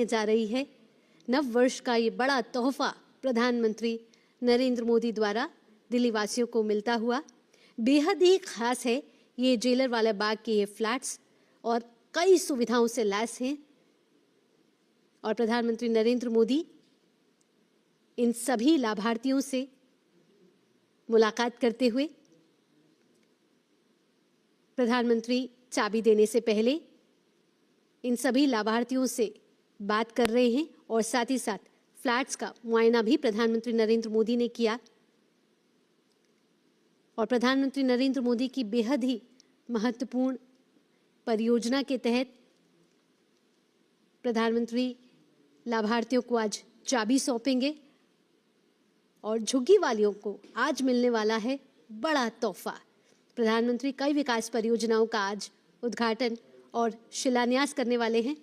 होने जा रही है। नव वर्ष का ये बड़ा तोहफा प्रधानमंत्री नरेंद्र मोदी द्वारा दिल्ली वासियों को मिलता हुआ बेहद ही खास है। ये जेलर वाला बाग के ये फ्लैट्स और कई सुविधाओं से लैस हैं और प्रधानमंत्री नरेंद्र मोदी इन सभी लाभार्थियों से मुलाकात करते हुए प्रधानमंत्री चाबी देने से पहले इन सभी लाभार्थियों से बात कर रहे हैं और साथ ही साथ फ्लैट्स का मुआयना भी प्रधानमंत्री नरेंद्र मोदी ने किया। और प्रधानमंत्री नरेंद्र मोदी की बेहद ही महत्वपूर्ण परियोजना के तहत प्रधानमंत्री लाभार्थियों को आज चाबी सौंपेंगे और झुग्गी वालियों को आज मिलने वाला है बड़ा तोहफा। प्रधानमंत्री कई विकास परियोजनाओं का आज उद्घाटन और शिलान्यास करने वाले हैं।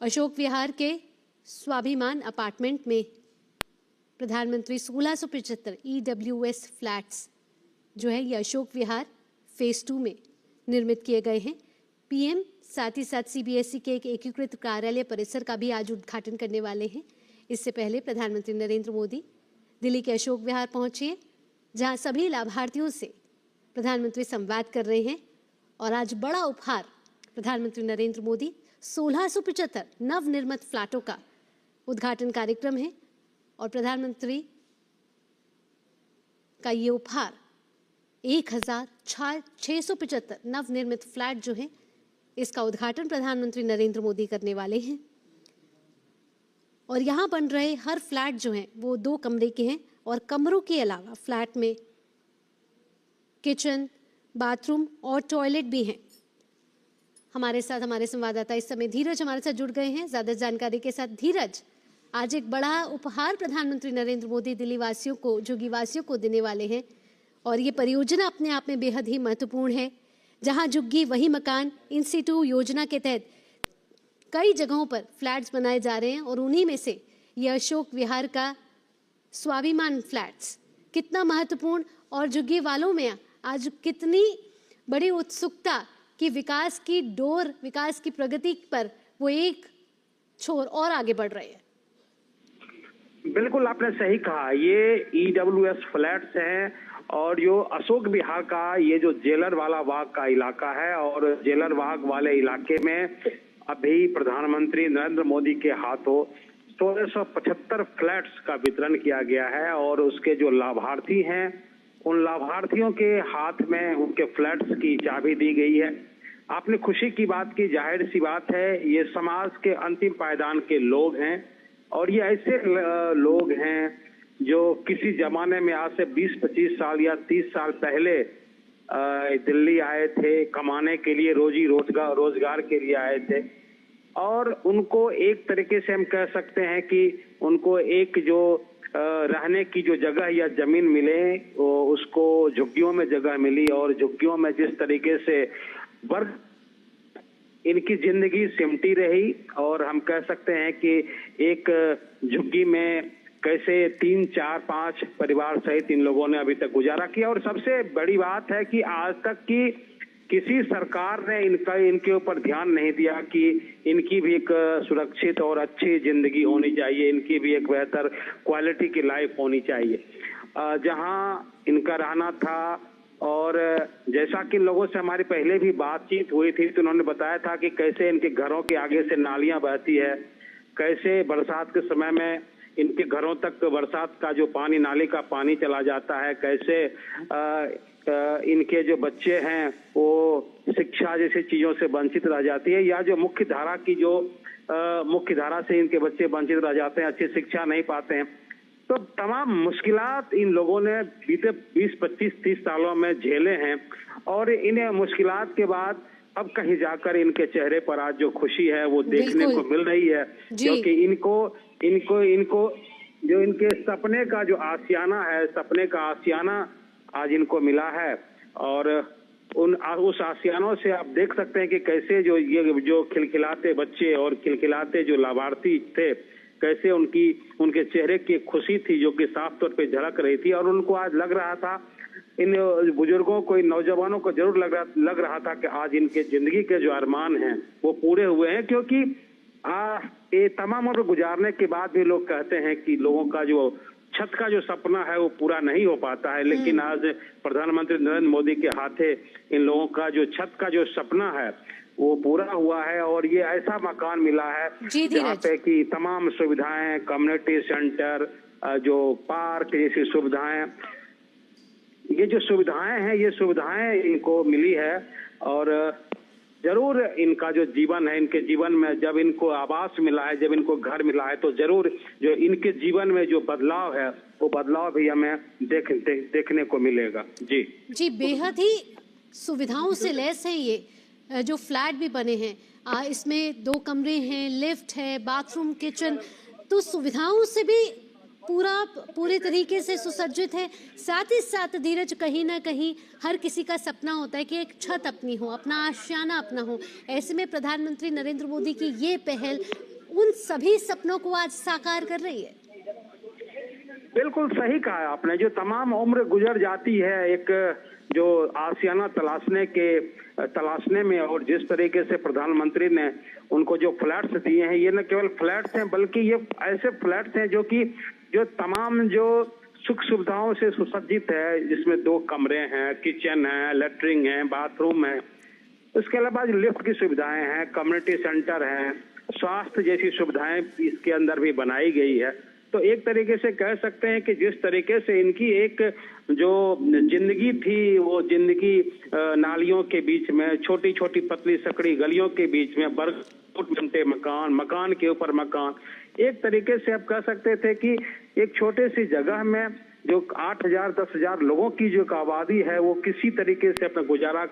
अशोक विहार के स्वाभिमान अपार्टमेंट में प्रधानमंत्री 1675 EWS फ्लैट्स जो है ये अशोक विहार फेज 2 में निर्मित किए गए हैं। पीएम साथ ही साथ CBSE के एक एकीकृत कार्यालय परिसर का भी आज उद्घाटन करने वाले हैं। इससे पहले प्रधानमंत्री नरेंद्र मोदी दिल्ली के अशोक विहार पहुंचे, जहां सभी लाभार्थियों से प्रधानमंत्री संवाद कर रहे हैं और आज बड़ा उपहार प्रधानमंत्री नरेंद्र मोदी 1675 नवनिर्मित फ्लैटों का उद्घाटन कार्यक्रम है और प्रधानमंत्री का ये उपहार 1675 नवनिर्मित फ्लैट जो है इसका उद्घाटन प्रधानमंत्री नरेंद्र मोदी करने वाले हैं। और यहाँ बन रहे हर फ्लैट जो हैं वो 2 कमरे के हैं और कमरों के अलावा फ्लैट में किचन, बाथरूम और टॉयलेट भी हैं। हमारे साथ हमारे संवाददाता इस समय धीरज हमारे साथ जुड़ गए हैं ज्यादा जानकारी के साथ। धीरज, आज एक बड़ा उपहार प्रधानमंत्री नरेंद्र मोदी दिल्ली वासियों को, झुग्गी वासियों को देने वाले हैं और ये परियोजना अपने आप में बेहद ही महत्वपूर्ण है। जहां झुग्गी वही मकान इन सिटू योजना के तहत कई जगहों पर फ्लैट्स बनाए जा रहे हैं और उन्हीं में से ये अशोक विहार का स्वाभिमान फ्लैट्स कितना महत्वपूर्ण और झुग्गी वालों में आज कितनी बड़ी उत्सुकता कि विकास की डोर, विकास की प्रगति पर वो एक छोर और आगे बढ़ रहे हैं। बिल्कुल आपने सही कहा, ये EWS फ्लैट्स हैं और जो अशोक विहार का ये जो जेलर वाला बाग का इलाका है और जेलर बाग वाले इलाके में अभी प्रधानमंत्री नरेंद्र मोदी के हाथों 1675 फ्लैट्स का वितरण किया गया है और उसके जो लाभार्थी हैं उन लाभार्थियों के हाथ में उनके फ्लैट्स की चाबी दी गई है। आपने खुशी की बात की, जाहिर सी बात है ये समाज के अंतिम पायदान के लोग हैं और ये ऐसे लोग हैं जो किसी जमाने में आज से 20-25 साल या 30 साल पहले दिल्ली आए थे कमाने के लिए, रोजगार के लिए आए थे और उनको एक तरीके से हम कह सकते हैं कि उनको एक जो रहने की जो जगह या जमीन मिले उसको झुग्गियों में जगह मिली और झुग्गियों में जिस तरीके से वर्ग इनकी जिंदगी सिमटी रही और हम कह सकते हैं कि एक झुग्गी में कैसे 3, 4, 5 परिवार सहित इन लोगों ने अभी तक गुजारा किया। और सबसे बड़ी बात है कि आज तक की किसी सरकार ने इनके ऊपर ध्यान नहीं दिया कि इनकी भी एक सुरक्षित और अच्छी जिंदगी होनी चाहिए, इनकी भी एक बेहतर क्वालिटी की लाइफ होनी चाहिए जहां इनका रहना था। और जैसा कि इन लोगों से हमारी पहले भी बातचीत हुई थी तो उन्होंने बताया था कि कैसे इनके घरों के आगे से नालियां बहती है, कैसे बरसात के समय में इनके घरों तक बरसात का जो पानी, नाले का पानी चला जाता है, कैसे इनके जो बच्चे हैं वो शिक्षा जैसी चीजों से वंचित रह जाती है या जो मुख्य धारा से इनके बच्चे वंचित रह जाते हैं, अच्छी शिक्षा नहीं पाते हैं। तो तमाम मुश्किलात इन लोगों ने बीते 20, 25, 30 सालों में झेले हैं और इन मुश्किलात के बाद अब कहीं जाकर इनके चेहरे पर आज जो खुशी है वो देखने को मिल रही है, क्योंकि इनको जो इनके सपने का जो आशियाना है, सपने का आशियाना आज इनको मिला है। और उस आशियानों से आप देख सकते हैं कि कैसे जो खिलखिलाते बच्चे और खिलखिलाते जो लाभार्थी थे, कैसे उनके चेहरे की खुशी थी जो कि साफ तौर पे झलक रही थी और उनको आज लग रहा था इन बुजुर्गों को, इन नौजवानों को जरूर लग रहा था कि आज इनके जिंदगी के जो अरमान हैं वो पूरे हुए हैं, क्योंकि ये तमाम उम्र गुजारने के बाद भी लोग कहते हैं कि लोगों का जो छत का जो सपना है वो पूरा नहीं हो पाता है, लेकिन आज प्रधानमंत्री नरेंद्र मोदी के हाथे इन लोगों का जो छत का जो सपना है वो पूरा हुआ है। और ये ऐसा मकान मिला है जहाँ पे कि तमाम सुविधाएं, कम्युनिटी सेंटर, जो पार्क जैसी सुविधाएं, ये जो सुविधाएं हैं, ये सुविधाएं इनको मिली है। और जरूर इनका जो जीवन है, इनके जीवन में जब इनको आवास मिला है, जब इनको घर मिला है, तो जरूर जो इनके जीवन में जो बदलाव है वो बदलाव भी हमें देखने को मिलेगा। जी बेहद ही सुविधाओं से लैस है ये जो फ्लैट भी बने हैं। इसमें 2 कमरे हैं, लिफ्ट है, बाथरूम, किचन, तो सुविधाओं से भी पूरे तरीके से सुसज्जित है। साथ ही साथ धीरज, कहीं ना कहीं हर किसी का सपना होता है कि एक छत अपनी हो, अपना आशियाना अपना हो। ऐसे में प्रधानमंत्री नरेंद्र मोदी की ये पहल उन सभी सपनों को आज साकार कर रही है। बिल्कुल सही कहा आपने। जो तमाम उम्र गुजर जाती है एक जो आशियाना तलाशने में, और जिस तरीके से प्रधानमंत्री ने उनको जो फ्लैट्स दिए हैं, ये न केवल फ्लैट्स हैं बल्कि ये ऐसे फ्लैट्स हैं जो तमाम जो सुख सुविधाओं से सुसज्जित है, जिसमें 2 कमरे हैं, किचन है, लेटरिन है, बाथरूम है, उसके अलावा लिफ्ट की सुविधाएं हैं, कम्युनिटी सेंटर है, स्वास्थ्य जैसी सुविधाएं इसके अंदर भी बनाई गई है। तो एक तरीके से कह सकते हैं कि जिस तरीके से इनकी एक जो जिंदगी थी, वो जिंदगी नालियों के बीच में, छोटी छोटी पतली सकड़ी गलियों के बीच में, बरगद मकान के ऊपर मकान, एक तरीके से आप कह सकते थे कि एक छोटे सी जगह में जो 8,000-10,000 लोगों की जो आबादी है वो किसी तरीके से अपना गुजारा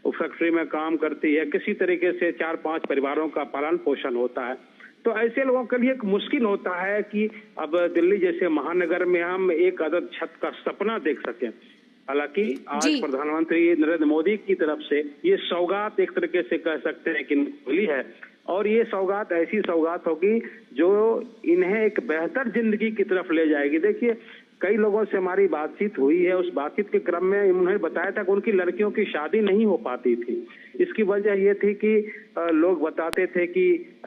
फैक्ट्री में काम करती है, किसी तरीके से 4-5 परिवारों का पालन पोषण होता है। तो ऐसे लोगों के लिए एक मुश्किल होता है कि अब दिल्ली जैसे महानगर में हम एक अदद छत का सपना देख सकें। हालांकि आज प्रधानमंत्री नरेंद्र मोदी की तरफ से ये सौगात एक तरीके से कह सकते हैं कि मिली है, और ये सौगात ऐसी सौगात होगी जो इन्हें एक बेहतर जिंदगी की तरफ ले जाएगी। देखिए, कई लोगों से हमारी बातचीत हुई है, उस बातचीत के क्रम में उन्होंने बताया था कि उनकी लड़कियों की शादी नहीं हो पाती थी। इसकी वजह ये थी कि लोग बताते थे कि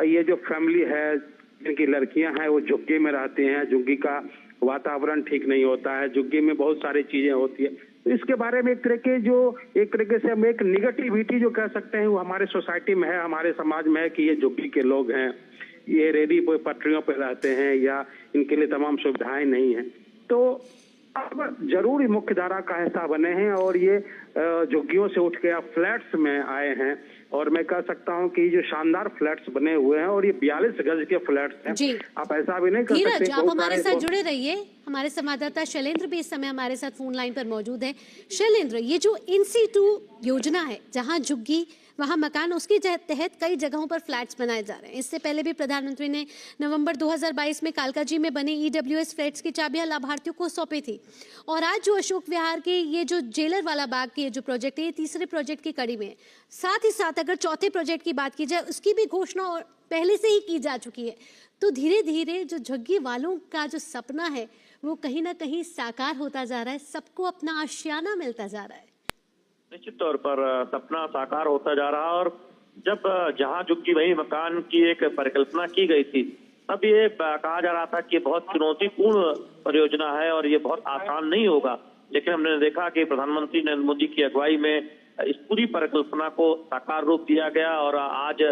ये जो फैमिली है, जिनकी लड़कियां हैं वो झुग्गी में रहती हैं, झुग्गी का वातावरण ठीक नहीं होता है, झुग्गी में बहुत सारी चीजें होती है। तो इसके बारे में एक तरीके से हम एक निगेटिविटी जो कह सकते हैं वो हमारे सोसाइटी में है, हमारे समाज में है कि ये झुग्गी के लोग हैं, ये रेडी पटरियों पर रहते हैं, या इनके लिए तमाम सुविधाएं नहीं है। तो अब जरूर मुख्य धारा का हिस्सा बने हैं और ये झुग्गियों से उठ के आप फ्लैट्स में आए हैं, और मैं कह सकता हूं कि जो शानदार फ्लैट्स बने हुए हैं, और ये 42 गज के फ्लैट्स हैं। आप ऐसा भी नहीं कर सकते। आप हमारे साथ जुड़े रहिए। हमारे संवाददाता शैलेंद्र भी इस समय हमारे साथ फोन लाइन पर मौजूद है। शैलेंद्र, ये जो इन-सिटू योजना है, जहां झुग्गी वहां मकान, उसके तहत कई जगहों पर फ्लैट्स बनाए जा रहे हैं। इससे पहले भी प्रधानमंत्री ने नवंबर 2022 में कालकाजी में बने ईडब्ल्यूएस फ्लैट्स की चाबियां लाभार्थियों को सौंपी थी। और आज जो अशोक विहार के ये जो जेलर वाला बाग की जो प्रोजेक्ट है, ये तीसरे प्रोजेक्ट की कड़ी में है। साथ ही साथ अगर चौथे प्रोजेक्ट की बात की जाए, उसकी भी घोषणा पहले से ही की जा चुकी है। तो धीरे धीरे जो झुग्गी वालों का जो सपना है वो कहीं ना कहीं साकार होता जा रहा है, सबको अपना आशियाना मिलता जा रहा है। निश्चित तौर पर सपना साकार होता जा रहा, और जब जहां झुग्गी वही मकान की एक परिकल्पना की गई थी, तब ये कहा जा रहा था कि बहुत चुनौतीपूर्ण परियोजना है और ये बहुत आसान नहीं होगा। लेकिन हमने देखा कि प्रधानमंत्री नरेंद्र मोदी की अगुवाई में इस पूरी परिकल्पना को साकार रूप दिया गया, और आज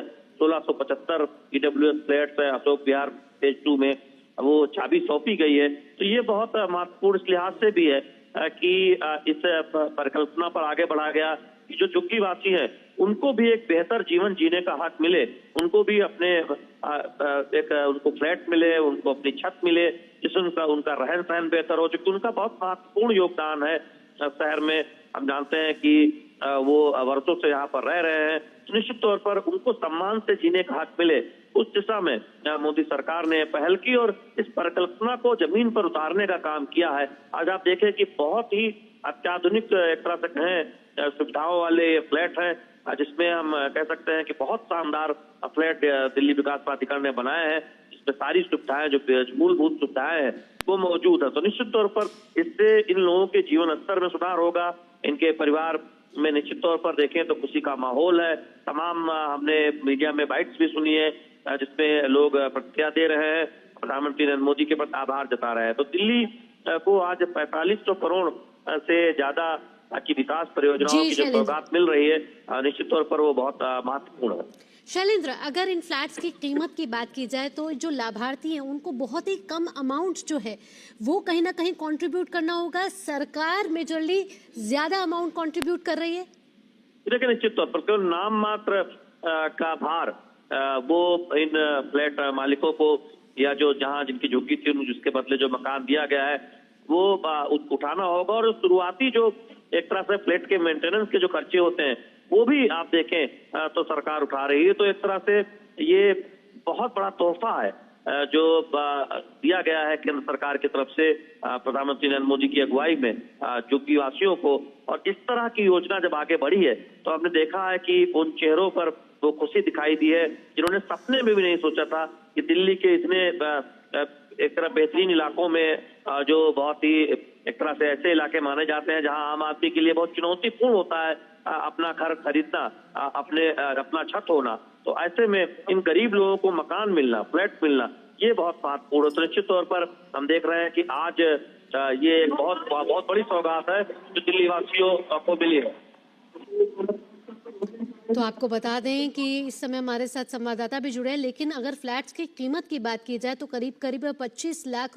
1675 EWS flats Ashok Vihar phase 2 में वो चाबी सौंपी गई है। तो ये बहुत महत्वपूर्ण इस लिहाज से भी है कि इस परिकल्पना पर आगे बढ़ा गया कि जो झुग्गीवासी हैं उनको भी एक बेहतर जीवन जीने का हक मिले, उनको भी अपने उनको फ्लैट मिले, उनको अपनी छत मिले, जिससे उनका रहन सहन बेहतर हो, क्योंकि उनका बहुत महत्वपूर्ण योगदान है शहर में। हम जानते हैं कि वो वर्षों से यहाँ पर रह रहे हैं, तो निश्चित तौर पर उनको सम्मान से जीने का हक मिले, उस दिशा में मोदी सरकार ने पहल की और इस परिकल्पना को जमीन पर उतारने का काम किया है। आज आप देखें कि बहुत ही अत्याधुनिक एक तरह से कहें सुविधाओं वाले फ्लैट हैं, जिसमें हम कह सकते हैं कि बहुत शानदार फ्लैट दिल्ली विकास प्राधिकरण ने बनाए हैं, जिसमें सारी सुविधाएं जो मूलभूत सुविधाएं हैं वो मौजूद है। तो निश्चित तौर पर इससे इन लोगों के जीवन स्तर में सुधार होगा। इनके परिवार में निश्चित तौर पर देखें तो खुशी का माहौल है। तमाम हमने मीडिया में बाइट्स भी सुनी है जिसमें लोग प्रतिक्रिया दे रहे हैं, प्रधानमंत्री नरेंद्र मोदी के प्रति आभार जता रहे हैं। तो दिल्ली को आज 4500 करोड़ से ज्यादा की विकास परियोजनाओं की जो सौगात मिल रही है, निश्चित तौर पर वो बहुत महत्वपूर्ण है। शैलेंद्र, अगर इन फ्लैट्स की कीमत की बात की जाए तो जो लाभार्थी हैं उनको बहुत ही कम अमाउंट जो है वो कहीं ना कहीं कंट्रीब्यूट करना होगा। सरकार मेजरली ज्यादा अमाउंट कंट्रीब्यूट कर रही है। देखिए, निश्चित तौर पर केवल नाम मात्र का भार वो इन फ्लैट मालिकों को या जो जहां जिनकी झुग्गी थी जिसके बदले जो मकान दिया गया है वो उठाना होगा। और शुरुआती जो एक तरह से फ्लैट के मेंटेनेंस के जो खर्चे होते हैं वो भी आप देखें तो सरकार उठा रही है। तो एक तरह से ये बहुत बड़ा तोहफा है जो दिया गया है केंद्र सरकार की तरफ से प्रधानमंत्री नरेंद्र मोदी की अगुवाई में झुग्गी वासियों को। और इस तरह की योजना जब आगे बढ़ी है तो हमने देखा है कि उन चेहरों पर वो खुशी दिखाई दी है जिन्होंने सपने में भी नहीं सोचा था कि दिल्ली के इतने एक तरह बेहतरीन इलाकों में जो बहुत ही एक तरह से ऐसे इलाके माने जाते हैं जहां आम आदमी के लिए बहुत चुनौतीपूर्ण होता है अपना घर खरीदना, अपना छत होना। तो ऐसे में इन गरीब लोगों को मकान मिलना, फ्लैट मिलना, ये बहुत महत्वपूर्ण है। तो निश्चित तौर पर हम देख रहे हैं कि आज ये एक बहुत बड़ी सौगात है जो दिल्ली वासियों को मिली है। तो आपको बता दें कि इस समय हमारे साथ संवाददाता भी जुड़े हैं, लेकिन अगर फ्लैट्स की कीमत की बात की जाए तो करीब 25 लाख